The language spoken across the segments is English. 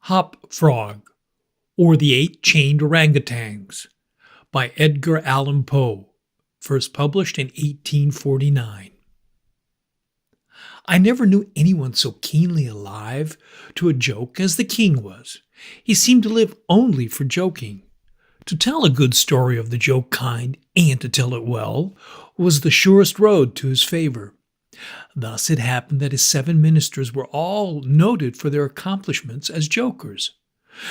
Hop Frog, or The Eight Chained Orangutans, by Edgar Allan Poe, first published in 1849. I never knew anyone so keenly alive to a joke as the king was. He seemed to live only for joking. To tell a good story of the joke kind, and to tell it well, was the surest road to his favor. Thus it happened that his 7 ministers were all noted for their accomplishments as jokers.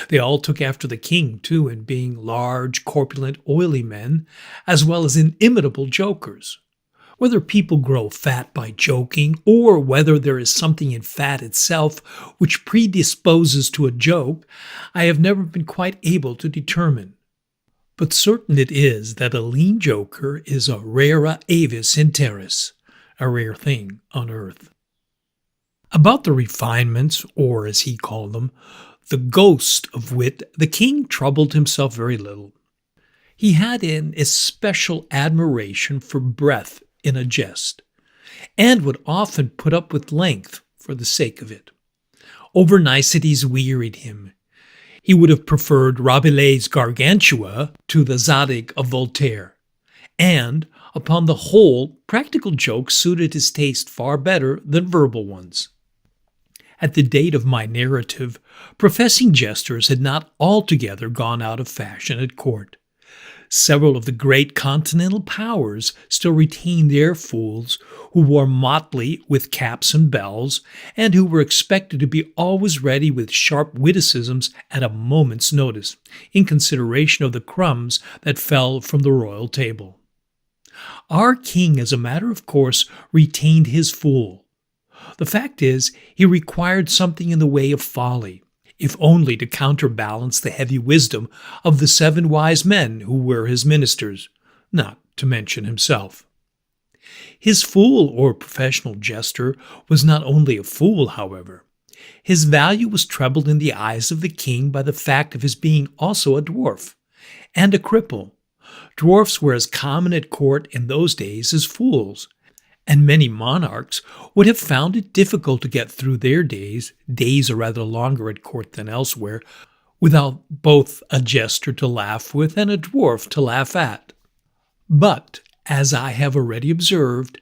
They all took after the king, too, in being large, corpulent, oily men, as well as inimitable jokers. Whether people grow fat by joking, or whether there is something in fat itself which predisposes to a joke, I have never been quite able to determine. But certain it is that a lean joker is a rara avis in terris, a rare thing on earth. About the refinements, or as he called them, the ghost of wit, the king troubled himself very little. He had an especial admiration for breadth in a jest, and would often put up with length for the sake of it. Over niceties wearied him. He would have preferred Rabelais' Gargantua to the Zadig of Voltaire, and, upon the whole, practical jokes suited his taste far better than verbal ones. At the date of my narrative, professing jesters had not altogether gone out of fashion at court. Several of the great continental powers still retained their fools, who wore motley with caps and bells, and who were expected to be always ready with sharp witticisms at a moment's notice, in consideration of the crumbs that fell from the royal table. Our king, as a matter of course, retained his fool. The fact is, he required something in the way of folly, if only to counterbalance the heavy wisdom of the 7 wise men who were his ministers, not to mention himself. His fool or professional jester was not only a fool, however. His value was trebled in the eyes of the king by the fact of his being also a dwarf and a cripple. Dwarfs were as common at court in those days as fools, and many monarchs would have found it difficult to get through their days are rather longer at court than elsewhere, without both a jester to laugh with and a dwarf to laugh at. But, as I have already observed,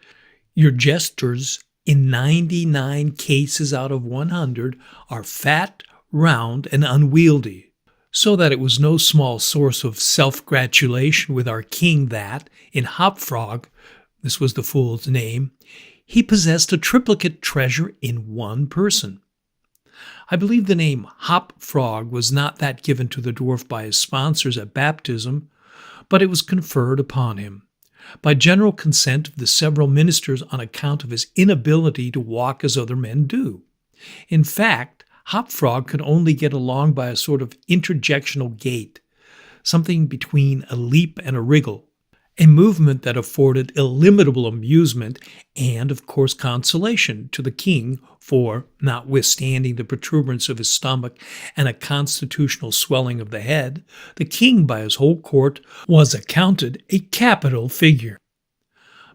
your jesters, in 99 cases out of 100, are fat, round, and unwieldy, so that it was no small source of self-gratulation with our king that, in Hop Frog, this was the fool's name, he possessed a triplicate treasure in one person. I believe the name Hop Frog was not that given to the dwarf by his sponsors at baptism, but it was conferred upon him, by general consent of the several ministers on account of his inability to walk as other men do. In fact, Hop Frog could only get along by a sort of interjectional gait, something between a leap and a wriggle, a movement that afforded illimitable amusement and, of course, consolation to the king, for, notwithstanding the protuberance of his stomach and a constitutional swelling of the head, the king by his whole court was accounted a capital figure.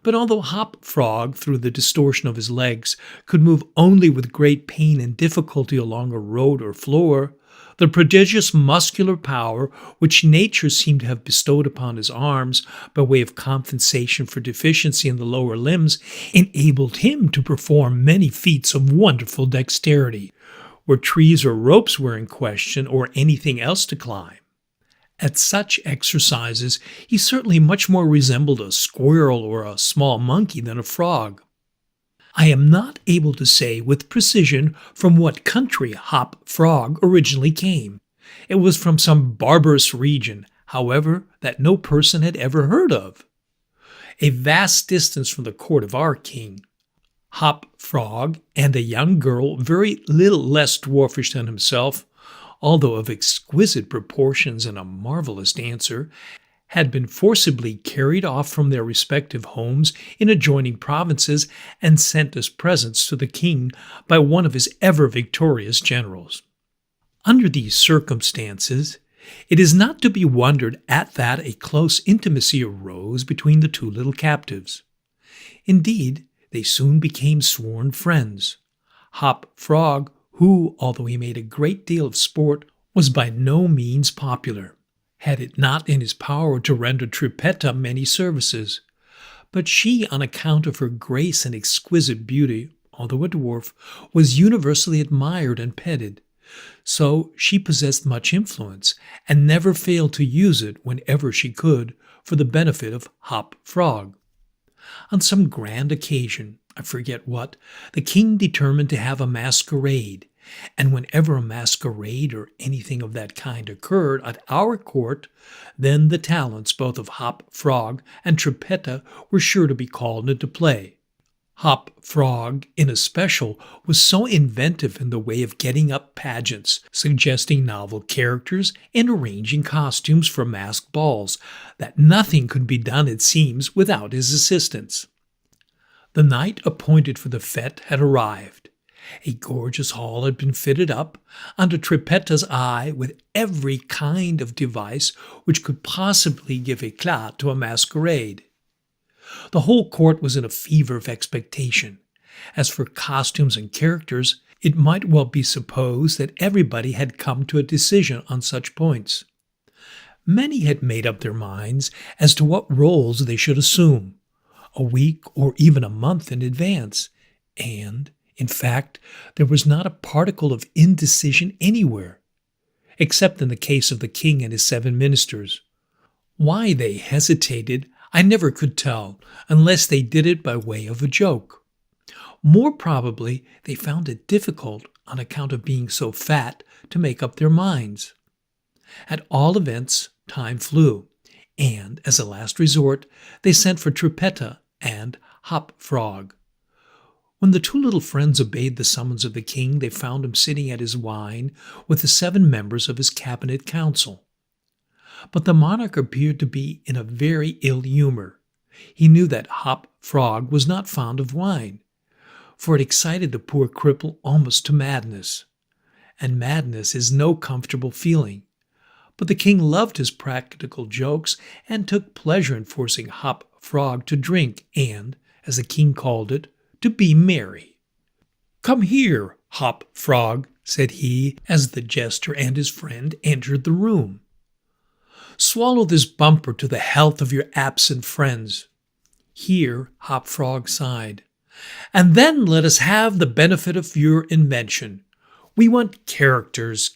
But although Hop Frog, through the distortion of his legs, could move only with great pain and difficulty along a road or floor, the prodigious muscular power which nature seemed to have bestowed upon his arms by way of compensation for deficiency in the lower limbs enabled him to perform many feats of wonderful dexterity, where trees or ropes were in question or anything else to climb. At such exercises he certainly much more resembled a squirrel or a small monkey than a frog. I am not able to say with precision from what country Hop Frog originally came. It was from some barbarous region, however, that no person had ever heard of. A vast distance from the court of our king, Hop Frog and a young girl very little less dwarfish than himself, although of exquisite proportions and a marvelous dancer, had been forcibly carried off from their respective homes in adjoining provinces and sent as presents to the king by one of his ever-victorious generals. Under these circumstances, it is not to be wondered at that a close intimacy arose between the 2 little captives. Indeed, they soon became sworn friends. Hop Frog, who, although he made a great deal of sport, was by no means popular. Had it not in his power to render Trippetta many services. But she, on account of her grace and exquisite beauty, although a dwarf, was universally admired and petted. So she possessed much influence, and never failed to use it whenever she could for the benefit of Hop Frog. On some grand occasion, I forget what, the king determined to have a masquerade, and whenever a masquerade or anything of that kind occurred at our court, then the talents both of Hop Frog and Trippetta were sure to be called into play. Hop Frog, in especial, was so inventive in the way of getting up pageants, suggesting novel characters, and arranging costumes for masked balls, that nothing could be done, it seems, without his assistance. The night appointed for the fête had arrived. A gorgeous hall had been fitted up, under Trippetta's eye, with every kind of device which could possibly give éclat to a masquerade. The whole court was in a fever of expectation. As for costumes and characters, it might well be supposed that everybody had come to a decision on such points. Many had made up their minds as to what roles they should assume, a week or even a month in advance, and, in fact, there was not a particle of indecision anywhere, except in the case of the king and his 7 ministers. Why they hesitated, I never could tell, unless they did it by way of a joke. More probably, they found it difficult, on account of being so fat, to make up their minds. At all events, time flew, and, as a last resort, they sent for Trippetta and Hop Frog. When the 2 little friends obeyed the summons of the king, they found him sitting at his wine with the 7 members of his cabinet council. But the monarch appeared to be in a very ill humor. He knew that Hop Frog was not fond of wine, for it excited the poor cripple almost to madness. And madness is no comfortable feeling. But the king loved his practical jokes and took pleasure in forcing Hop Frog to drink and, as the king called it, to be merry. "Come here, Hop Frog," said he, as the jester and his friend entered the room. "Swallow this bumper to the health of your absent friends." Here Hop Frog sighed. "And then let us have the benefit of your invention. We want characters,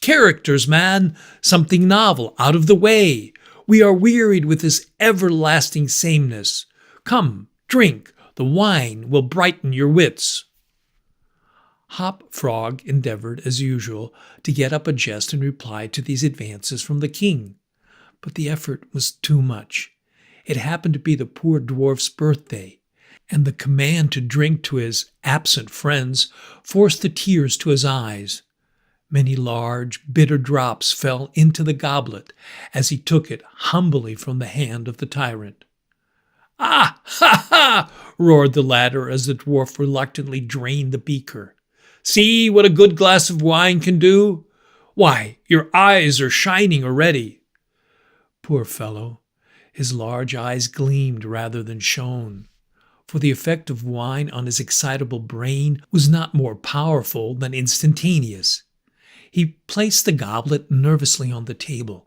man, something novel, out of the way. We are wearied with this everlasting sameness. Come, drink, the wine will brighten your wits." Hop Frog endeavored, as usual, to get up a jest in reply to these advances from the king. But the effort was too much. It happened to be the poor dwarf's birthday, and the command to drink to his absent friends forced the tears to his eyes. Many large, bitter drops fell into the goblet as he took it humbly from the hand of the tyrant. "Ah, ha, ha!" roared the latter as the dwarf reluctantly drained the beaker. "See what a good glass of wine can do? Why, your eyes are shining already." Poor fellow, his large eyes gleamed rather than shone, for the effect of wine on his excitable brain was not more powerful than instantaneous. He placed the goblet nervously on the table,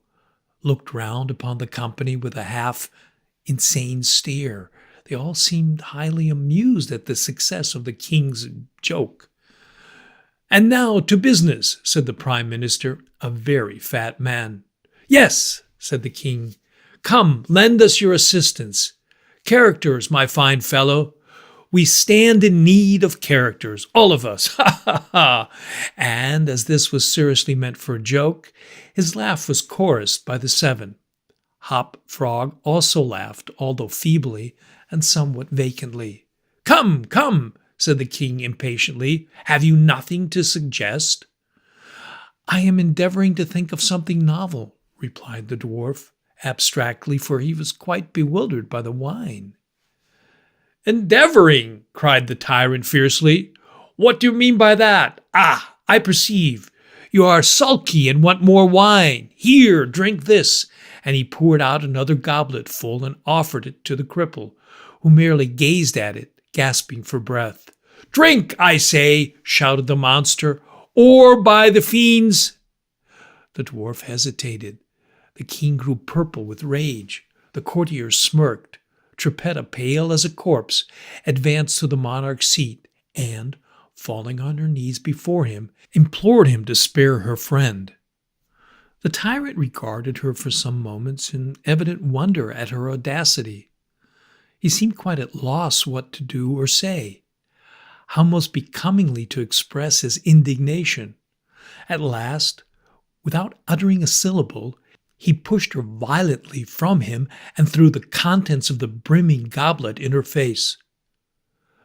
looked round upon the company with a half-insane stare. They all seemed highly amused at the success of the king's joke. "And now to business," said the prime minister, a very fat man. "Yes," said the king. "Come, lend us your assistance. Characters, my fine fellow. We stand in need of characters, all of us. Ha, ha, ha!" And as this was seriously meant for a joke, his laugh was chorused by the 7. Hop Frog also laughed, although feebly and somewhat vacantly. "Come, come," said the king impatiently. "Have you nothing to suggest?" "I am endeavoring to think of something novel," replied the dwarf, abstractly, for he was quite bewildered by the wine. "Endeavoring!" cried the tyrant fiercely. "What do you mean by that? Ah, I perceive. You are sulky and want more wine. Here, drink this." And he poured out another goblet full and offered it to the cripple, who merely gazed at it, gasping for breath. "Drink, I say," shouted the monster, or by the fiends. The dwarf hesitated. The king grew purple with rage. The courtiers smirked. Trippetta, pale as a corpse, advanced to the monarch's seat and, falling on her knees before him, implored him to spare her friend. The tyrant regarded her for some moments in evident wonder at her audacity. He seemed quite at loss what to do or say, how most becomingly to express his indignation. At last, without uttering a syllable, he pushed her violently from him and threw the contents of the brimming goblet in her face.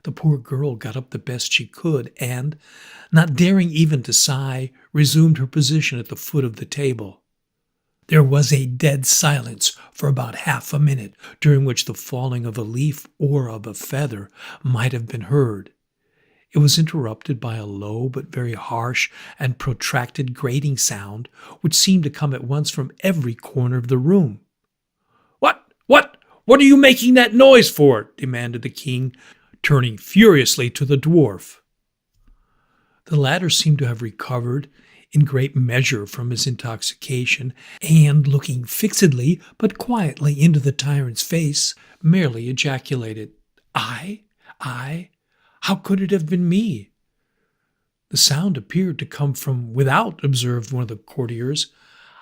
The poor girl got up the best she could and, not daring even to sigh, resumed her position at the foot of the table. There was a dead silence for about half a minute, during which the falling of a leaf or of a feather might have been heard. It was interrupted by a low but very harsh and protracted grating sound, which seemed to come at once from every corner of the room. What are you making that noise for?" demanded the king, turning furiously to the dwarf. The latter seemed to have recovered in great measure from his intoxication, and, looking fixedly but quietly into the tyrant's face, merely ejaculated, I? How could it have been me?" "The sound appeared to come from without," observed one of the courtiers.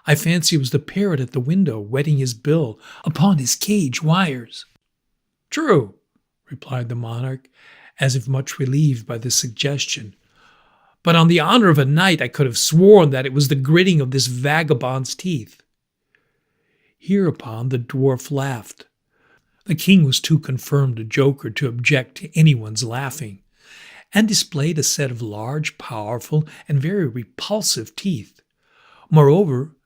"I fancy it was the parrot at the window wetting his bill upon his cage wires." "True," replied the monarch, as if much relieved by the suggestion. "But on the honor of a knight I could have sworn that it was the gritting of this vagabond's teeth." Hereupon the dwarf laughed. The king was too confirmed a joker to object to anyone's laughing, and displayed a set of large, powerful, and very repulsive teeth. Moreover,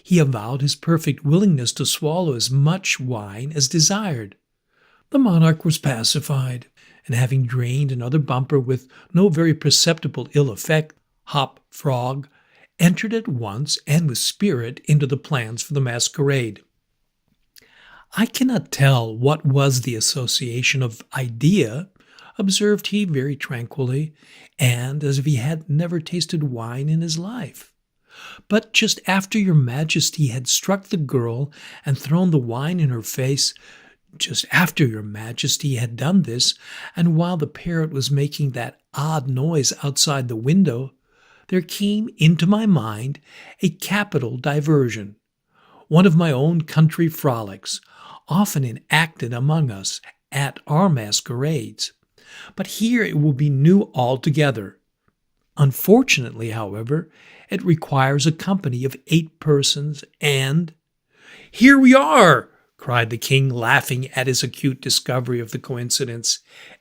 he avowed his perfect willingness to swallow as much wine as desired. The monarch was pacified, and having drained another bumper with no very perceptible ill effect, Hop Frog entered at once and with spirit into the plans for the masquerade. "I cannot tell what was the association of idea," observed he very tranquilly, and as if he had never tasted wine in his life. "But just after your majesty had struck the girl and thrown the wine in her face, just after your majesty had done this, and while the parrot was making that odd noise outside the window, there came into my mind a capital diversion, one of my own country frolics, often enacted among us at our masquerades. But here it will be new altogether. Unfortunately, however, it requires a company of 8 persons, and—" "Here we are!" cried the king, laughing at his acute discovery of the coincidence.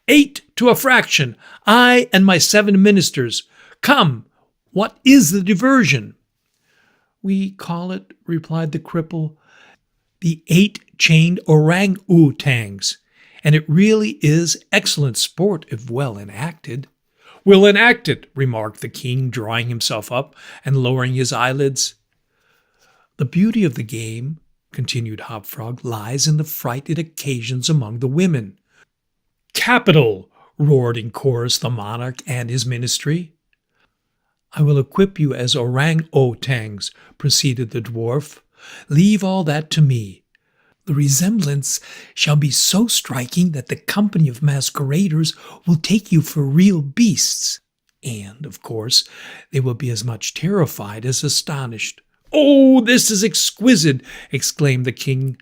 "8 to a fraction, I and my 7 ministers. Come, what is the diversion?" "We call it," replied the cripple, "the 8 chained orang-outangs, and it really is excellent sport if well enacted." "We'll enact it," remarked the king, drawing himself up and lowering his eyelids. "The beauty of the game," continued Hop Frog, "lies in the fright it occasions among the women." "Capital!" roared in chorus the monarch and his ministry. "I will equip you as orang-outangs," proceeded the dwarf. "Leave all that to me. The resemblance shall be so striking that the company of masqueraders will take you for real beasts, and, of course, they will be as much terrified as astonished." "Oh, this is exquisite!" exclaimed the king.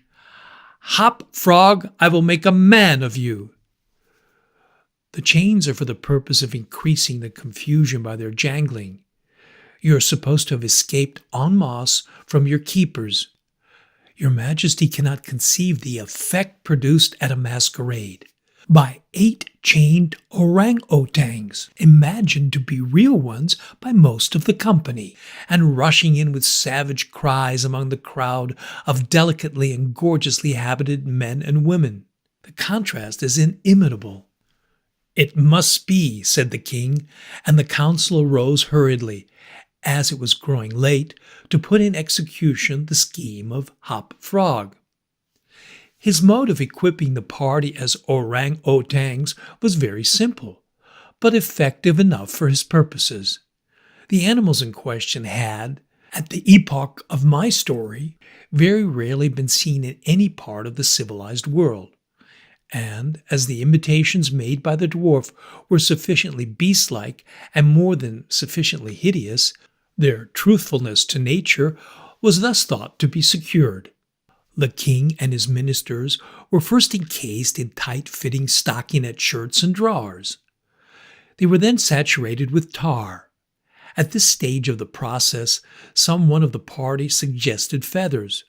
"Hop Frog, I will make a man of you." "The chains are for the purpose of increasing the confusion by their jangling. You are supposed to have escaped en masse from your keepers. Your majesty cannot conceive the effect produced at a masquerade by 8 chained orang-outangs, imagined to be real ones by most of the company, and rushing in with savage cries among the crowd of delicately and gorgeously habited men and women. The contrast is inimitable." "It must be," said the king, and the council arose hurriedly, as it was growing late, to put in execution the scheme of Hop Frog. His mode of equipping the party as orang-outangs was very simple, but effective enough for his purposes. The animals in question had, at the epoch of my story, very rarely been seen in any part of the civilized world, and as the imitations made by the dwarf were sufficiently beast-like and more than sufficiently hideous, their truthfulness to nature was thus thought to be secured. The king and his ministers were first encased in tight-fitting stockinette shirts and drawers. They were then saturated with tar. At this stage of the process, some one of the party suggested feathers,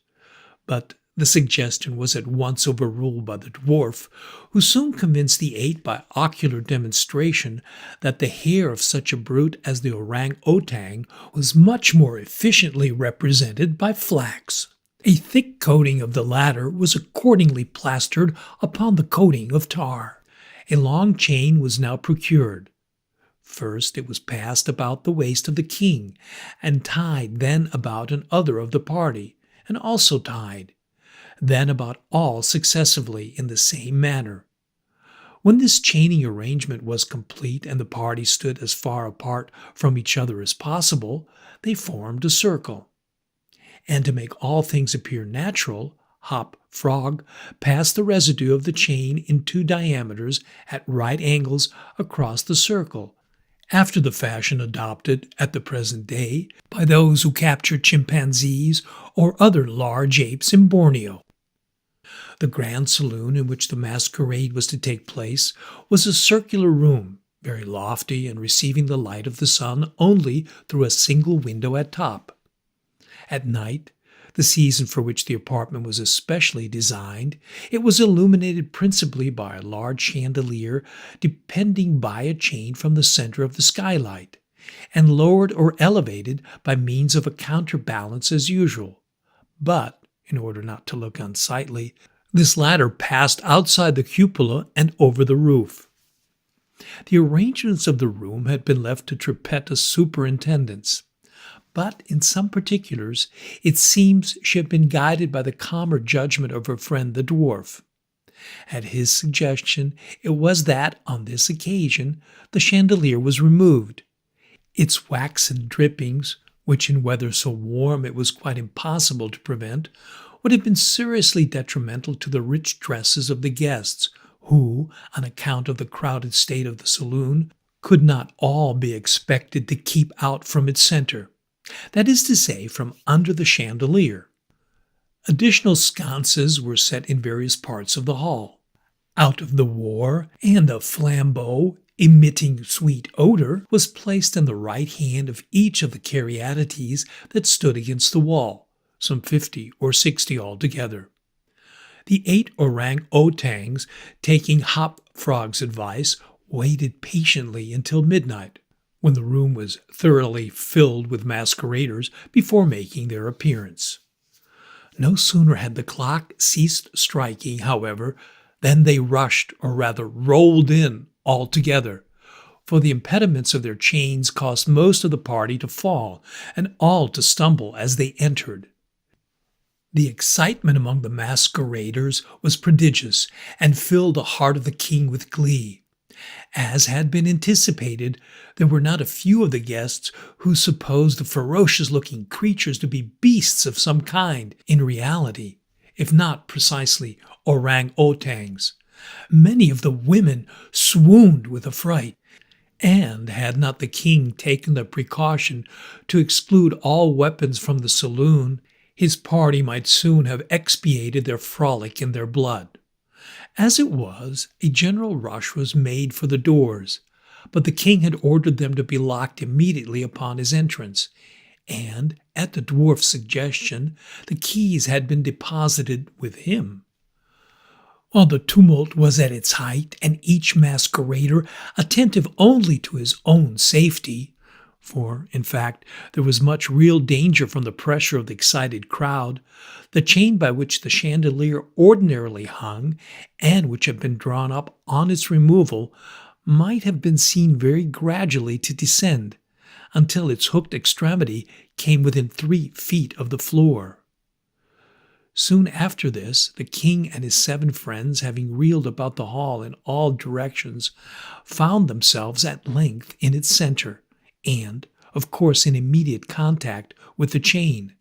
but the suggestion was at once overruled by the dwarf, who soon convinced the eight by ocular demonstration that the hair of such a brute as the orang-outang was much more efficiently represented by flax. A thick coating of the latter was accordingly plastered upon the coating of tar. A long chain was now procured. First it was passed about the waist of the king, and tied then about another of the party, and also tied, then about all successively in the same manner. When this chaining arrangement was complete and the party stood as far apart from each other as possible, they formed a circle. And to make all things appear natural, Hop Frog passed the residue of the chain in 2 diameters at right angles across the circle, after the fashion adopted at the present day by those who capture chimpanzees or other large apes in Borneo. The grand saloon in which the masquerade was to take place was a circular room, very lofty and receiving the light of the sun only through a single window at top. At night, the season for which the apartment was especially designed, it was illuminated principally by a large chandelier depending by a chain from the center of the skylight, and lowered or elevated by means of a counterbalance as usual. But, in order not to look unsightly, this latter passed outside the cupola and over the roof. The arrangements of the room had been left to Trippetta's superintendence, but in some particulars it seems she had been guided by the calmer judgment of her friend the dwarf. At his suggestion it was that, on this occasion, the chandelier was removed. Its waxen drippings, which in weather so warm it was quite impossible to prevent, would have been seriously detrimental to the rich dresses of the guests, who, on account of the crowded state of the saloon, could not all be expected to keep out from its center, that is to say, from under the chandelier. Additional sconces were set in various parts of the hall. Out of the war, and a flambeau emitting sweet odor was placed in the right hand of each of the caryatides that stood against the wall, some 50 or 60 altogether. The 8 orang-outangs, taking Hop Frog's advice, waited patiently until midnight, when the room was thoroughly filled with masqueraders, before making their appearance. No sooner had the clock ceased striking, however, than they rushed, or rather rolled in, all together, for the impediments of their chains caused most of the party to fall, and all to stumble as they entered. The excitement among the masqueraders was prodigious, and filled the heart of the king with glee. As had been anticipated, there were not a few of the guests who supposed the ferocious-looking creatures to be beasts of some kind, in reality, if not precisely orang-outangs. Many of the women swooned with affright, and had not the king taken the precaution to exclude all weapons from the saloon, his party might soon have expiated their frolic in their blood. As it was, a general rush was made for the doors, but the king had ordered them to be locked immediately upon his entrance, and, at the dwarf's suggestion, the keys had been deposited with him. While the tumult was at its height, and each masquerader attentive only to his own safety, for, in fact, there was much real danger from the pressure of the excited crowd, the chain by which the chandelier ordinarily hung, and which had been drawn up on its removal, might have been seen very gradually to descend, until its hooked extremity came within 3 feet of the floor. Soon after this, the king and his 7 friends, having reeled about the hall in all directions, found themselves at length in its center, and, of course in immediate contact with the chain.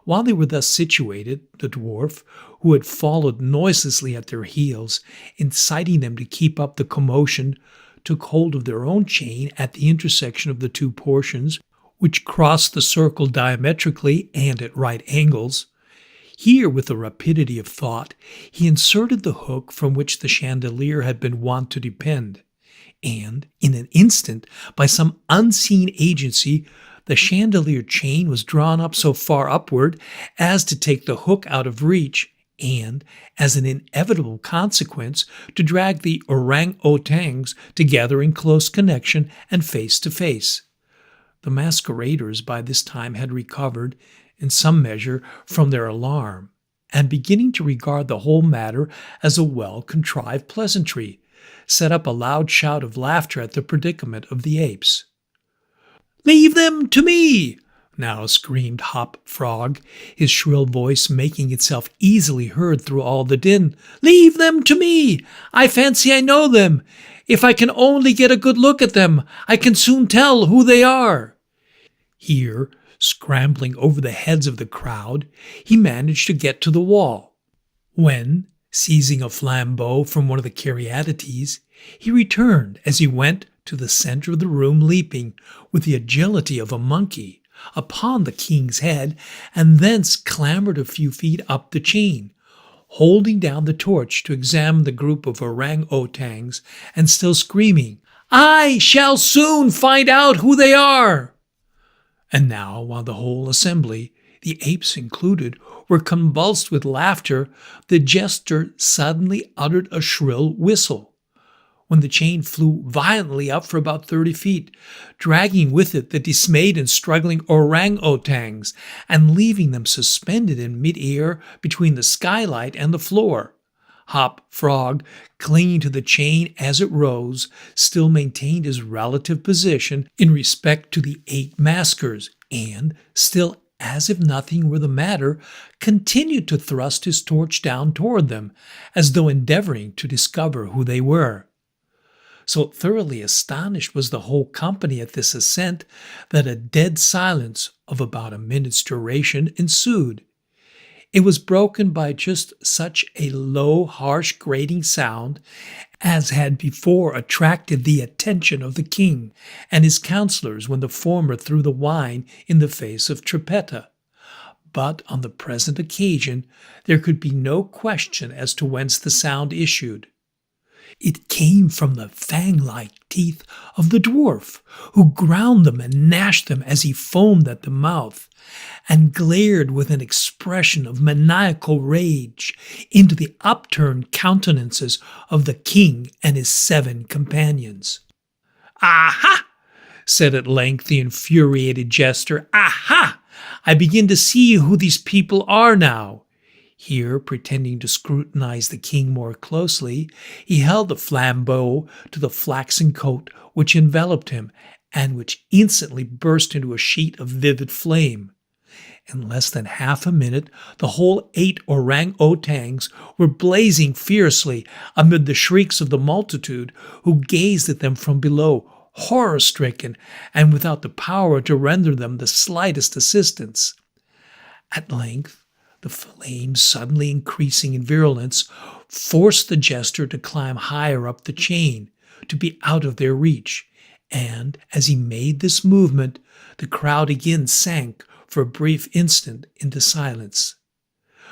While they were thus situated, the dwarf, who had followed noiselessly at their heels, inciting them to keep up the commotion, took hold of their own chain at the intersection of the two portions, which crossed the circle diametrically and at right angles. Here, with the rapidity of thought, he inserted the hook from which the chandelier had been wont to depend, and, in an instant, by some unseen agency, the chandelier chain was drawn up so far upward as to take the hook out of reach, and, as an inevitable consequence, to drag the orang-outangs together in close connection and face to face. The masqueraders by this time had recovered, in some measure, from their alarm, and beginning to regard the whole matter as a well-contrived pleasantry, set up a loud shout of laughter at the predicament of the apes. "Leave them to me!" now screamed Hop Frog, his shrill voice making itself easily heard through all the din. "Leave them to me! I fancy I know them. If I can only get a good look at them, I can soon tell who they are." Here, scrambling over the heads of the crowd, he managed to get to the wall, when, seizing a flambeau from one of the caryatides, he returned as he went to the center of the room, leaping, with the agility of a monkey, upon the king's head, and thence clambered a few feet up the chain, holding down the torch to examine the group of orang-outangs, and still screaming, "I shall soon find out who they are!" And now, while the whole assembly, the apes included, were convulsed with laughter, the jester suddenly uttered a shrill whistle, when the chain flew violently up for about 30 feet, dragging with it the dismayed and struggling orang-outangs, and leaving them suspended in mid-air between the skylight and the floor. Hop Frog, clinging to the chain as it rose, still maintained his relative position in respect to the 8 maskers, and, still as if nothing were the matter, continued to thrust his torch down toward them, as though endeavoring to discover who they were. So thoroughly astonished was the whole company at this ascent that a dead silence of about a minute's duration ensued. It was broken by just such a low, harsh, grating sound as had before attracted the attention of the king and his counselors when the former threw the wine in the face of Trippetta. But on the present occasion there could be no question as to whence the sound issued. It came from the fang-like teeth of the dwarf, who ground them and gnashed them as he foamed at the mouth, and glared with an expression of maniacal rage into the upturned countenances of the king and his 7 companions. "Aha!" said at length the infuriated jester. "Aha! I begin to see who these people are now." Here, pretending to scrutinize the king more closely, he held the flambeau to the flaxen coat which enveloped him, and which instantly burst into a sheet of vivid flame. In less than half a minute, the whole 8 orang-outangs were blazing fiercely amid the shrieks of the multitude, who gazed at them from below, horror-stricken, and without the power to render them the slightest assistance. At length, the flames, suddenly increasing in virulence, forced the jester to climb higher up the chain, to be out of their reach, and as he made this movement, the crowd again sank for a brief instant into silence.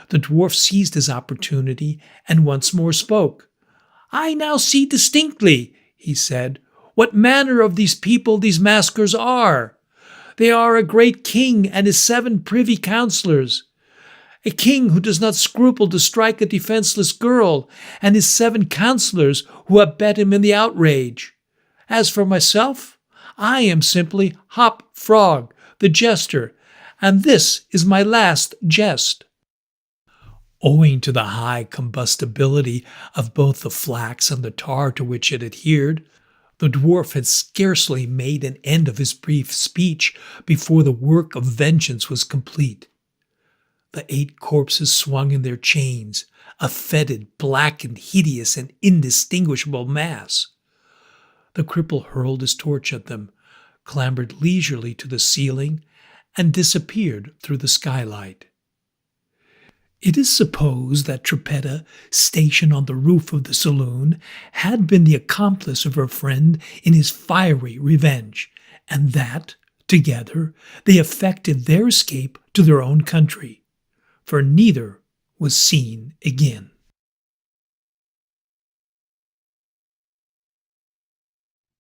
The dwarf seized his opportunity and once more spoke. "I now see distinctly," he said, "what manner of these people these maskers are. They are a great king and his 7 privy councillors. A king who does not scruple to strike a defenseless girl, and his 7 councillors who abet him in the outrage. As for myself, I am simply Hop Frog, the jester, and this is my last jest." Owing to the high combustibility of both the flax and the tar to which it adhered, the dwarf had scarcely made an end of his brief speech before the work of vengeance was complete. The 8 corpses swung in their chains, a fetid, blackened, hideous, and indistinguishable mass. The cripple hurled his torch at them, clambered leisurely to the ceiling and disappeared through the skylight. It is supposed that Trippetta, stationed on the roof of the saloon, had been the accomplice of her friend in his fiery revenge, and that, together, they effected their escape to their own country, for neither was seen again.